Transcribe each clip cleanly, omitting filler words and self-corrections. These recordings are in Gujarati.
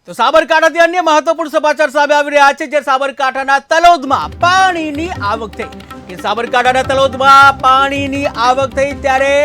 તો સાબરકાંઠાથી અન્ય મહત્વપૂર્ણ સમાચાર સામે આવી રહ્યા છે, જે સાબરકાંઠાના તલોદમાં પાણીની આવક થઈ. કે સાબરકાંઠાના તલોદમાં પાણીની આવક થઈ ત્યારે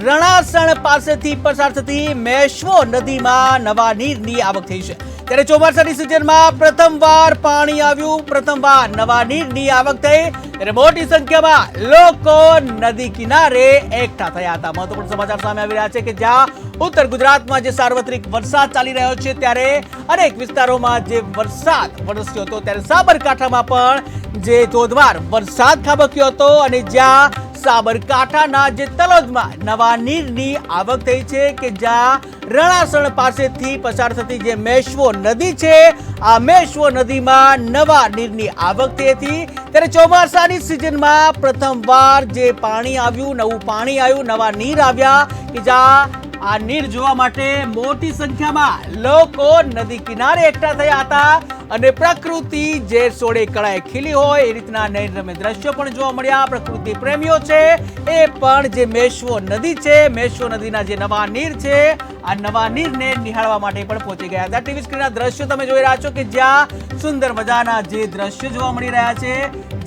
રણાસણ પાસેથી પસાર થતી મેશ્વો નદીમાં નવા નીરની આવક થઈ છે. ત્યારે ચોમાસાની સિઝનમાં પ્રથમવાર પાણી આવ્યું, પ્રથમવાર નવા નીરની આવક થઈ ત્યારે મોટી સંખ્યામાં લોકો નદી કિનારે એકઠા થયા હતા. મહત્વપૂર્ણ સમાચાર સામે આવી રહ્યા છે કે જ્યાં ઉત્તર ગુજરાતમાં જે સાર્વત્રિક વરસાદ ચાલી રહ્યો છે ત્યારે અનેક વિસ્તારોમાં જે વરસાદ વરસ્યો હતો ત્યારે સાબરકાંઠામાં પણ જે ધોધમાર વરસાદ ખાબક્યો હતો અને જ્યાં સાબરકાંઠાના જે તલોદમાં નવા નીરની આવક થઈ છે કે જ્યાં રણાસણ પાસેથી પસાર થતી જે મેશ્વો નદી છે, આ મેશ્વો નદીમાં નવા નીરની આવક થઈ હતી. ત્યારે ચોમાસાની સિઝનમાં પ્રથમવાર જે પાણી આવ્યું, નવું પાણી આવ્યું, નવા નીર આવ્યા કે જ્યાં આ નીર જોવા માટે મોટી સંખ્યામાં લોકો નદી કિનારે એકઠા થયા હતા અને પ્રકૃતિ જે સોળે કળાએ ખીલી હોય એ રીતના નયનરમ્ય દ્રશ્યો પણ જોવા મળ્યા. પ્રકૃતિ પ્રેમીઓ છે એ પણ જે મેશ્વો નદી છે, મેશ્વો નદીના જે નવા નીર છે, આ નવા નીરને નિહાળવા માટે પણ પહોંચી ગયા હતા. ટીવી સ્ક્રીનના દ્રશ્યો તમે જોઈ રહ્યા છો કે જ્યાં સુંદર મજાના જે દ્રશ્યો જોવા મળી રહ્યા છે,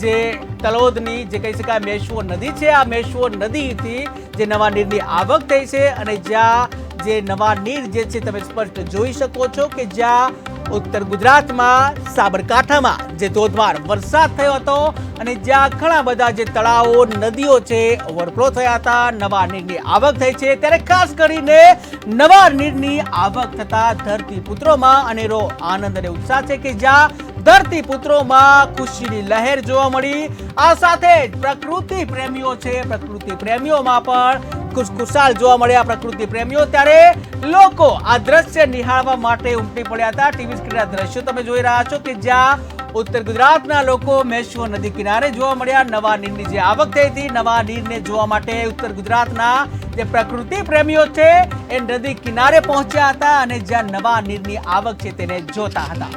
જે તલોદની જે કહી શકાય મેશ્વો નદી છે, આ મેશ્વો નદીથી જે નવા નીરની આવક થઈ છે અને જ્યાં જે નવા નીર જે છે તમે સ્પષ્ટ જોઈ શકો છો કે જ્યાં ઉત્તર ગુજરાતમાં સાબરકાંઠામાં જે ધોધમાર વરસાદ થયો હતો અને જ્યાં ઘણા બધા જે તળાવો, નદીઓ છે ઓવરફ્લો થયા હતા, નવા નીરની આવક થઈ છે. ત્યારે ખાસ કરીને નવા નીરની આવક થતા ધરતીપુત્રોમાં અનેરો આનંદ અને ઉત્સાહ છે કે જ્યાં ધરતીપુત્રોમાં ખુશીની લહેર જોવા મળી. આ સાથે જ પ્રકૃતિ પ્રેમીઓ છે, પ્રકૃતિ પ્રેમીઓમાં પણ ખુશખુશાલ જોવા મળ્યા પ્રકૃતિ પ્રેમીઓ. ત્યારે લોકો આ દ્રશ્ય નિહાળવા માટે ઉમટી પડ્યા હતા. ટીવી સ્ક્રીનના દ્રશ્યો તમે જોઈ રહ્યા છો કે જ્યાં ઉત્તર ગુજરાતના લોકો મેશ્વો નદી કિનારે જોવા મળ્યા. નવા નીરની જે આવક થઈ હતી, નવા નીરને જોવા માટે ઉત્તર ગુજરાતના જે પ્રકૃતિ પ્રેમીઓ છે એ નદી કિનારે પહોંચ્યા હતા અને જ્યાં નવા નીરની આવક છે તેને જોતા હતા.